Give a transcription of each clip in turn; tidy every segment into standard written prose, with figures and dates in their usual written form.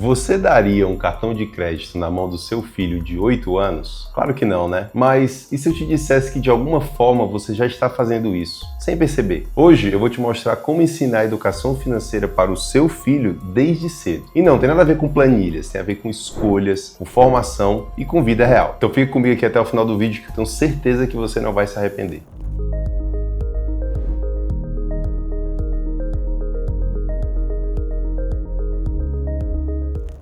Você daria um cartão de crédito na mão do seu filho de 8 anos? Claro que não, né? Mas e se eu te dissesse que de alguma forma você já está fazendo isso, sem perceber? Hoje eu vou te mostrar como ensinar a educação financeira para o seu filho desde cedo. E não, tem nada a ver com planilhas, tem a ver com escolhas, com formação e com vida real. Então fica comigo aqui até o final do vídeo que eu tenho certeza que você não vai se arrepender.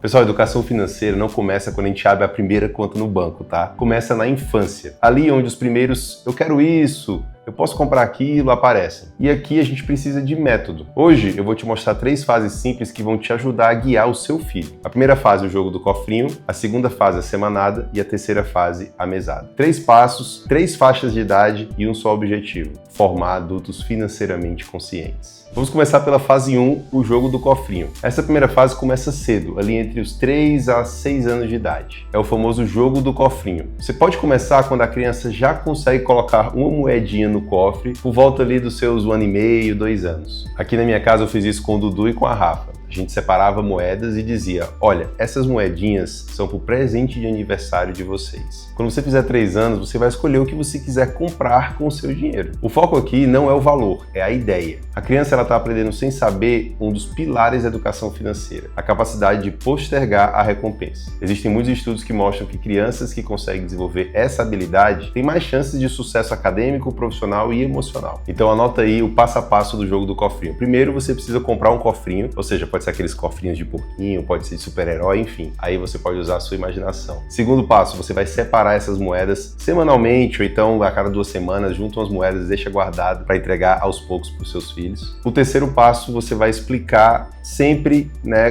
Pessoal, a educação financeira não começa quando a gente abre a primeira conta no banco, tá? Começa na infância. Ali onde os primeiros, eu quero isso, eu posso comprar aquilo, aparecem. E aqui a gente precisa de método. Hoje eu vou te mostrar 3 fases simples que vão te ajudar a guiar o seu filho. A primeira fase é o jogo do cofrinho, a segunda fase é a semanada e a terceira fase a mesada. 3 passos, 3 faixas de idade e um só objetivo: formar adultos financeiramente conscientes. Vamos começar pela fase 1, o jogo do cofrinho. Essa primeira fase começa cedo, ali entre os 3 a 6 anos de idade. É o famoso jogo do cofrinho. Você pode começar quando a criança já consegue colocar uma moedinha no cofre, por volta ali dos seus 1 ano e meio, 2 anos. Aqui na minha casa eu fiz isso com o Dudu e com a Rafa. A gente separava moedas e dizia: olha, essas moedinhas são para o presente de aniversário de vocês. Quando você fizer 3 anos, você vai escolher o que você quiser comprar com o seu dinheiro. O foco aqui não é o valor, é a ideia. A criança está aprendendo sem saber um dos pilares da educação financeira, a capacidade de postergar a recompensa. Existem muitos estudos que mostram que crianças que conseguem desenvolver essa habilidade têm mais chances de sucesso acadêmico, profissional e emocional. Então anota aí o passo a passo do jogo do cofrinho. Primeiro você precisa comprar um cofrinho, ou seja, pode ser aqueles cofrinhos de porquinho, pode ser de super-herói, enfim. Aí você pode usar a sua imaginação. Segundo passo, você vai separar essas moedas semanalmente ou então a cada 2 semanas, junta umas moedas e deixa guardado para entregar aos poucos para os seus filhos. O terceiro passo, você vai explicar sempre,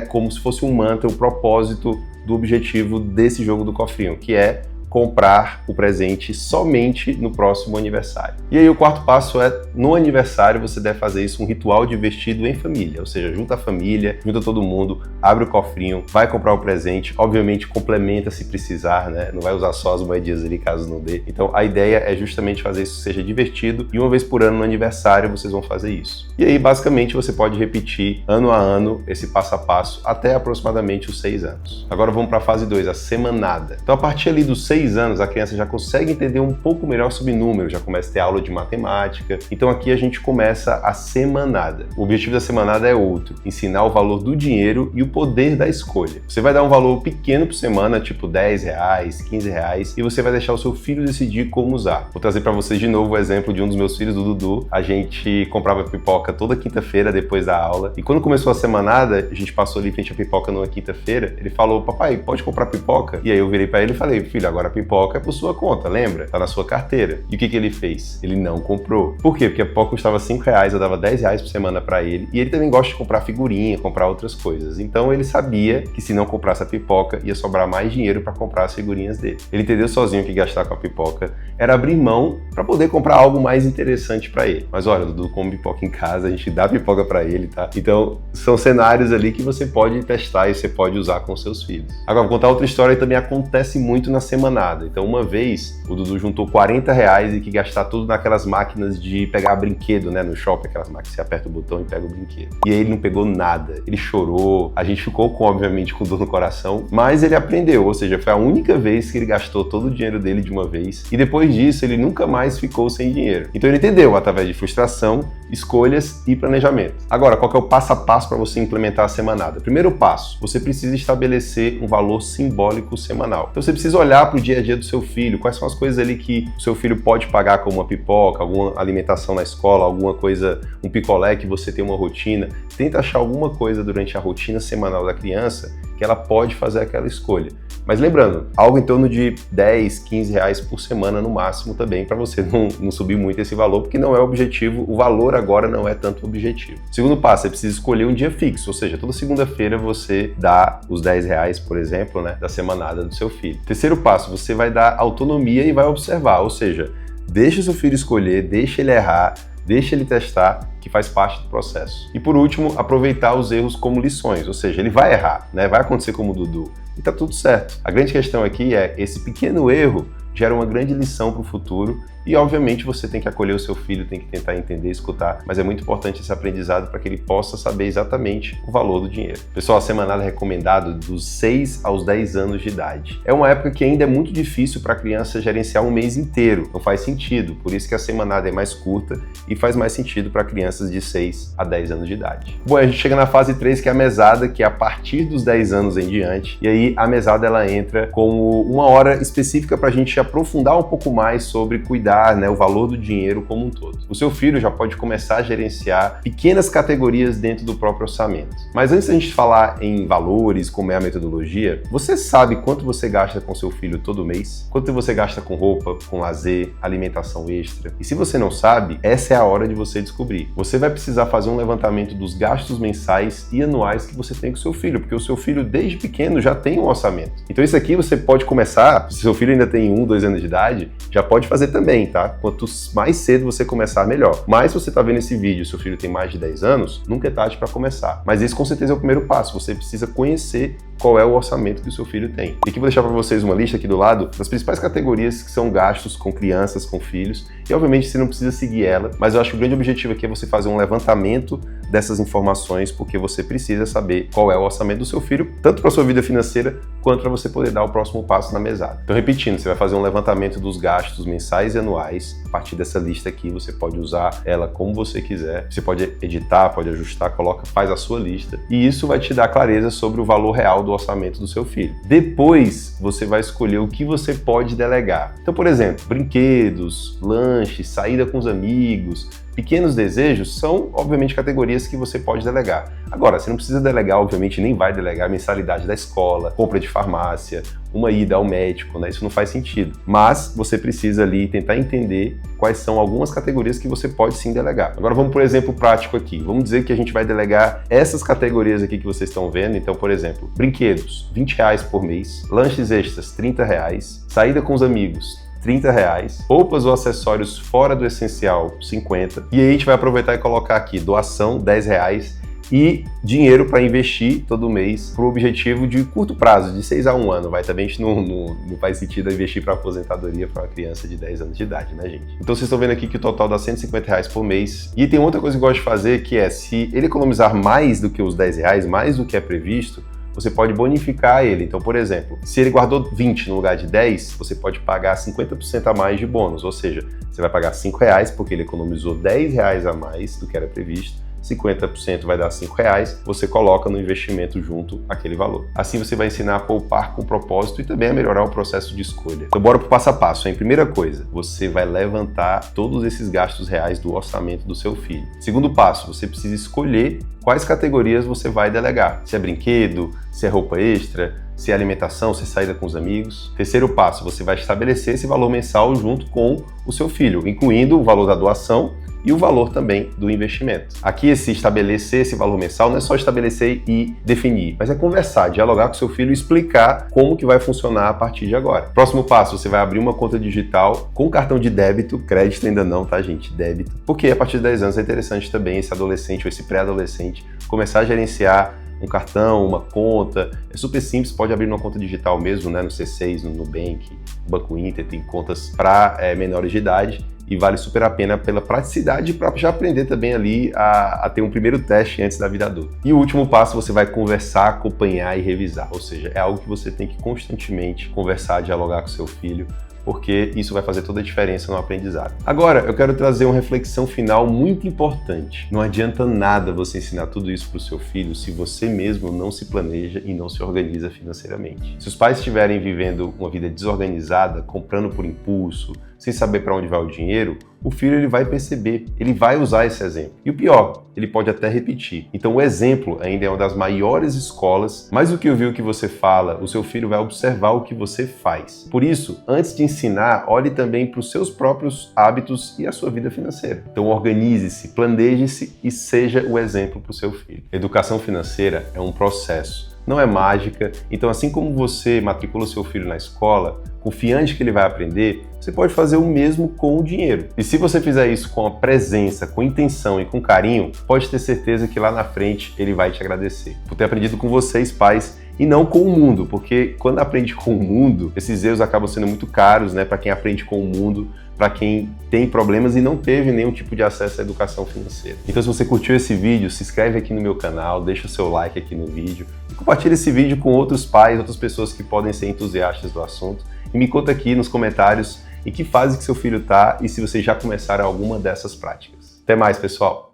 como se fosse um mantra, o propósito do objetivo desse jogo do cofrinho, que é comprar o presente somente no próximo aniversário. E aí o quarto passo é, no aniversário você deve fazer isso, um ritual divertido em família, ou seja, junta a família, junta todo mundo, abre o cofrinho, vai comprar o presente, obviamente complementa se precisar, Não vai usar só as moedinhas ali caso não dê. Então a ideia é justamente fazer isso seja divertido e uma vez por ano no aniversário vocês vão fazer isso. E aí basicamente você pode repetir ano a ano esse passo a passo até aproximadamente os 6 anos. Agora vamos para a fase 2, a semanada. Então a partir ali dos 6 anos, a criança já consegue entender um pouco melhor sobre números, já começa a ter aula de matemática. Então aqui a gente começa a semanada. O objetivo da semanada é outro: ensinar o valor do dinheiro e o poder da escolha. Você vai dar um valor pequeno por semana, tipo R$10, R$15, e você vai deixar o seu filho decidir como usar. Vou trazer para vocês de novo o exemplo de um dos meus filhos, do Dudu. A gente comprava pipoca toda quinta-feira depois da aula, e quando começou a semanada, a gente passou ali em frente à pipoca numa quinta-feira, ele falou: papai, pode comprar pipoca? E aí eu virei para ele e falei: filho, agora a pipoca é por sua conta, lembra? Tá na sua carteira. E o que ele fez? Ele não comprou. Por quê? Porque a pipoca custava R$5, eu dava R$10 por semana para ele, e ele também gosta de comprar figurinha, comprar outras coisas. Então ele sabia que se não comprasse a pipoca, ia sobrar mais dinheiro para comprar as figurinhas dele. Ele entendeu sozinho que gastar com a pipoca era abrir mão para poder comprar algo mais interessante para ele. Mas olha, o Dudu come pipoca em casa, a gente dá pipoca para ele, tá? Então são cenários ali que você pode testar e você pode usar com seus filhos. Agora vou contar outra história que também acontece muito na semana. Então uma vez o Dudu juntou R$40 e que gastar tudo naquelas máquinas de pegar brinquedo, no shopping, aquelas máquinas que você aperta o botão e pega o brinquedo. E aí ele não pegou nada, ele chorou, a gente ficou obviamente com dor no coração, mas ele aprendeu, ou seja, foi a única vez que ele gastou todo o dinheiro dele de uma vez e depois disso ele nunca mais ficou sem dinheiro. Então ele entendeu através de frustração, escolhas e planejamento. Agora, qual que é o passo a passo para você implementar a semanada? Primeiro passo, você precisa estabelecer um valor simbólico semanal. Então você precisa olhar para o dia a dia do seu filho, quais são as coisas ali que o seu filho pode pagar, como uma pipoca, alguma alimentação na escola, alguma coisa, um picolé que você tem uma rotina. Tenta achar alguma coisa durante a rotina semanal da criança que ela pode fazer aquela escolha. Mas lembrando, algo em torno de R$10, R$15 por semana no máximo também, para você não subir muito esse valor, porque não é o objetivo, o valor agora não é tanto o objetivo. Segundo passo, você precisa escolher um dia fixo, ou seja, toda segunda-feira você dá os R$10, por exemplo, da semanada do seu filho. Terceiro passo, você vai dar autonomia e vai observar, ou seja, deixa o seu filho escolher, deixa ele errar, deixa ele testar que faz parte do processo. E por último, aproveitar os erros como lições, ou seja, ele vai errar, né? Vai acontecer como o Dudu, e tá tudo certo. A grande questão aqui é, esse pequeno erro gera uma grande lição para o futuro e, obviamente, você tem que acolher o seu filho, tem que tentar entender, escutar, mas é muito importante esse aprendizado para que ele possa saber exatamente o valor do dinheiro. Pessoal, a semanada é recomendada dos 6 aos 10 anos de idade. É uma época que ainda é muito difícil para a criança gerenciar um mês inteiro, não faz sentido, por isso que a semanada é mais curta e faz mais sentido para crianças de 6 a 10 anos de idade. Bom, a gente chega na fase 3, que é a mesada, que é a partir dos 10 anos em diante, e aí a mesada ela entra como uma hora específica para a gente aprofundar um pouco mais sobre cuidar, né, o valor do dinheiro como um todo. O seu filho já pode começar a gerenciar pequenas categorias dentro do próprio orçamento. Mas antes da gente falar em valores, como é a metodologia, você sabe quanto você gasta com seu filho todo mês? Quanto você gasta com roupa, com lazer, alimentação extra? E se você não sabe, essa é a hora de você descobrir. Você vai precisar fazer um levantamento dos gastos mensais e anuais que você tem com seu filho, porque o seu filho desde pequeno já tem um orçamento. Então isso aqui você pode começar, se seu filho ainda tem 1, 2 anos de idade, já pode fazer também, tá? Quanto mais cedo você começar, melhor. Mas se você tá vendo esse vídeo e seu filho tem mais de 10 anos, nunca é tarde para começar. Mas esse com certeza é o primeiro passo, você precisa conhecer qual é o orçamento que o seu filho tem. E aqui vou deixar para vocês uma lista aqui do lado das principais categorias que são gastos com crianças, com filhos, e obviamente você não precisa seguir ela, mas eu acho que o grande objetivo aqui é você fazer um levantamento dessas informações, porque você precisa saber qual é o orçamento do seu filho, tanto para sua vida financeira, quanto para você poder dar o próximo passo na mesada. Então, repetindo, você vai fazer um levantamento dos gastos mensais e anuais. A partir dessa lista aqui, você pode usar ela como você quiser. Você pode editar, pode ajustar, faz a sua lista. E isso vai te dar clareza sobre o valor real do orçamento do seu filho. Depois, você vai escolher o que você pode delegar. Então, por exemplo, brinquedos, lanches, saída com os amigos, pequenos desejos são, obviamente, categorias que você pode delegar. Agora, você não precisa delegar, obviamente, nem vai delegar a mensalidade da escola, compra de farmácia, uma ida ao médico, né? Isso não faz sentido. Mas você precisa ali tentar entender quais são algumas categorias que você pode sim delegar. Agora vamos por exemplo prático aqui. Vamos dizer que a gente vai delegar essas categorias aqui que vocês estão vendo. Então, por exemplo, brinquedos, R$20 por mês, lanches extras, R$30, saída com os amigos, R$30, roupas ou acessórios fora do essencial, 50. E aí a gente vai aproveitar e colocar aqui doação, R$10 e dinheiro para investir todo mês para o objetivo de curto prazo, de 6 a 1 ano. Também a gente não faz sentido investir para aposentadoria para uma criança de 10 anos de idade, né, gente? Então vocês estão vendo aqui que o total dá R$150 por mês. E tem outra coisa que eu gosto de fazer, que é, se ele economizar mais do que os R$10, mais do que é previsto, você pode bonificar ele. Então, por exemplo, se ele guardou 20 no lugar de 10, você pode pagar 50% a mais de bônus, ou seja, você vai pagar R$5 porque ele economizou R$10 a mais do que era previsto, 50% vai dar R$5, você coloca no investimento junto aquele valor. Assim você vai ensinar a poupar com propósito e também a melhorar o processo de escolha. Então bora pro passo a passo, hein? Primeira coisa, você vai levantar todos esses gastos reais do orçamento do seu filho. Segundo passo, você precisa escolher quais categorias você vai delegar. Se é brinquedo, se é roupa extra, se é alimentação, se é saída com os amigos. Terceiro passo, você vai estabelecer esse valor mensal junto com o seu filho, incluindo o valor da doação e o valor também do investimento. Aqui, esse estabelecer esse valor mensal não é só estabelecer e definir, mas é conversar, dialogar com seu filho e explicar como que vai funcionar a partir de agora. Próximo passo, você vai abrir uma conta digital com cartão de débito, crédito ainda não, tá, gente? Débito. Porque a partir de 10 anos é interessante também esse adolescente ou esse pré-adolescente começar a gerenciar um cartão, uma conta. É super simples, pode abrir uma conta digital mesmo, né? No C6, no Nubank, no Banco Inter, tem contas para menores de idade. E vale super a pena pela praticidade para já aprender também ali a ter um primeiro teste antes da vida adulta. E o último passo, você vai conversar, acompanhar e revisar. Ou seja, é algo que você tem que constantemente conversar, dialogar com seu filho, porque isso vai fazer toda a diferença no aprendizado. Agora, eu quero trazer uma reflexão final muito importante. Não adianta nada você ensinar tudo isso para o seu filho se você mesmo não se planeja e não se organiza financeiramente. Se os pais estiverem vivendo uma vida desorganizada, comprando por impulso, sem saber para onde vai o dinheiro, o filho ele vai perceber, ele vai usar esse exemplo. E o pior, ele pode até repetir. Então o exemplo ainda é uma das maiores escolas. Mais do que ouvir o que você fala, o seu filho vai observar o que você faz. Por isso, antes de ensinar, olhe também para os seus próprios hábitos e a sua vida financeira. Então organize-se, planeje-se e seja o exemplo para o seu filho. Educação financeira é um processo. não é mágica. Então, assim como você matricula seu filho na escola, confiante que ele vai aprender, você pode fazer o mesmo com o dinheiro. E se você fizer isso com a presença, com intenção e com carinho, pode ter certeza que lá na frente ele vai te agradecer por ter aprendido com vocês, pais, e não com o mundo, porque quando aprende com o mundo, esses erros acabam sendo muito caros, né, para quem aprende com o mundo, para quem tem problemas e não teve nenhum tipo de acesso à educação financeira. Então, se você curtiu esse vídeo, se inscreve aqui no meu canal, deixa o seu like aqui no vídeo e compartilha esse vídeo com outros pais, outras pessoas que podem ser entusiastas do assunto. E me conta aqui nos comentários em que fase que seu filho está e se vocês já começaram alguma dessas práticas. Até mais, pessoal!